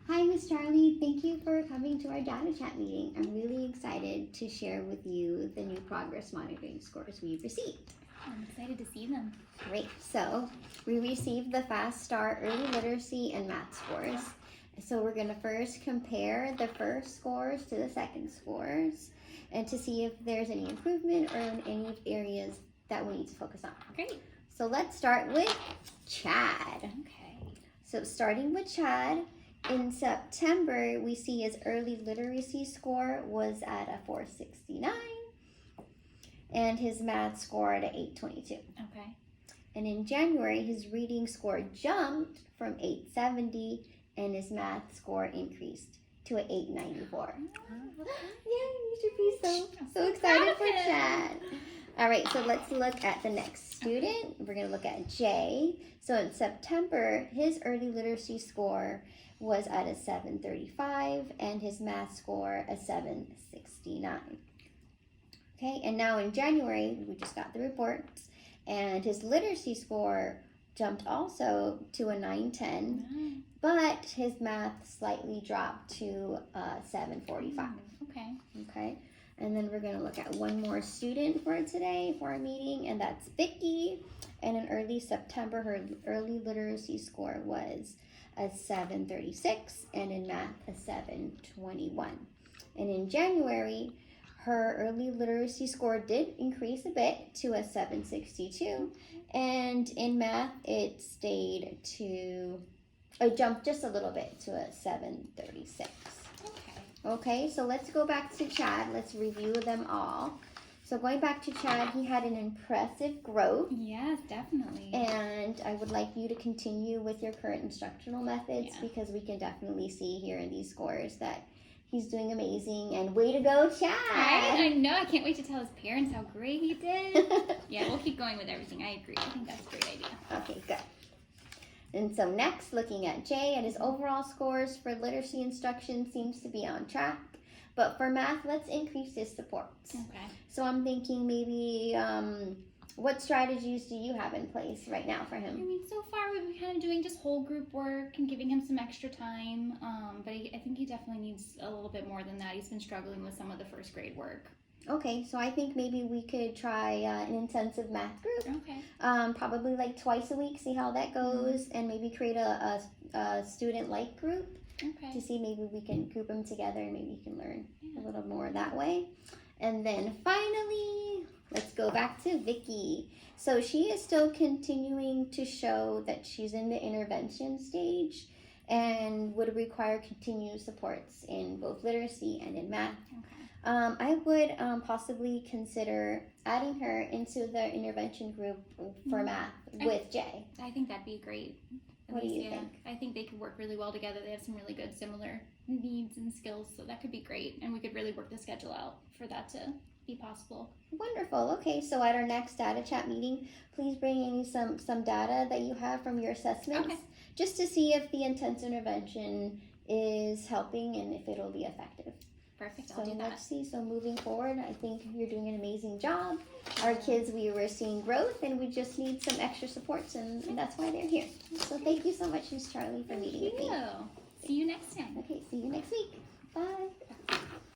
Hi, Miss Charlie. Thank you for coming to our data chat meeting. I'm really excited to share with you the new progress monitoring scores we've received. I'm excited to see them. Great. So we received the Fast Start Early Literacy and Math scores. So we're going to first compare the first scores to the second scores and to see if there's any improvement or in any areas that we need to focus on. Great. So let's start with Chad. Okay. So starting with Chad, in September, we see his early literacy score was at a 469 and his math score at a 822. Okay. And in January, his reading score jumped from 870 and his math score increased to an 894. Oh, Yay, you should be so excited for Chad. All right, so let's look at the next student. We're going to look at Jay. So in September, his early literacy score was at a 735 and his math score a 769. Okay, and now in January, we just got the reports, and his literacy score jumped also to a 910, but his math slightly dropped to 745. Okay. Okay, and then we're going to look at one more student for today for our meeting, and that's Vicky. And in early September, her early literacy score was a 736, and in math, a 721. And in January, her early literacy score did increase a bit to a 762, and in math, it jumped just a little bit to a 736. Okay, so let's go back to Chad. Let's review them all. So going back to Chad, he had an impressive growth. Yes, definitely. And I would like you to continue with your current instructional methods because we can definitely see here in these scores that he's doing amazing. And way to go, Chad! Right? I know. I can't wait to tell his parents how great he did. Yeah, we'll keep going with everything. I agree. I think that's a great idea. Okay, good. And so next, looking at Jay, and his overall scores for literacy instruction seems to be on track. But for math, let's increase his supports. Okay. So I'm thinking maybe, what strategies do you have in place right now for I him? mean, so far we've been kind of doing just whole group work and giving him some extra time. But I think he definitely needs a little bit more than that. He's been struggling with some of the first grade work. Okay, so I think maybe we could try an intensive math group. Okay. Probably like twice a week, see how that goes, and maybe create a student-like group Okay. to see maybe we can group them together and maybe you can learn a little more that way. And then finally, let's go back to Vicky. So she is still continuing to show that she's in the intervention stage and would require continued supports in both literacy and in math. Okay. I would possibly consider adding her into the intervention group for math with Jay. I think that'd be great. What do you think? I think they could work really well together. They have some really good similar needs and skills, so that could be great. And we could really work the schedule out for that to be possible. Wonderful. Okay, so at our next data chat meeting, please bring in some data that you have from your assessments, just to see if the intense intervention is helping and if it'll be effective. Perfect. So I'll do that. let's see. So moving forward, I think you're doing an amazing job. Our kids, we were seeing growth, and we just need some extra supports, and that's why they're here. So thank you so much, Miss Charlie, for meeting with me. See you next time. Okay, see you next week. Bye.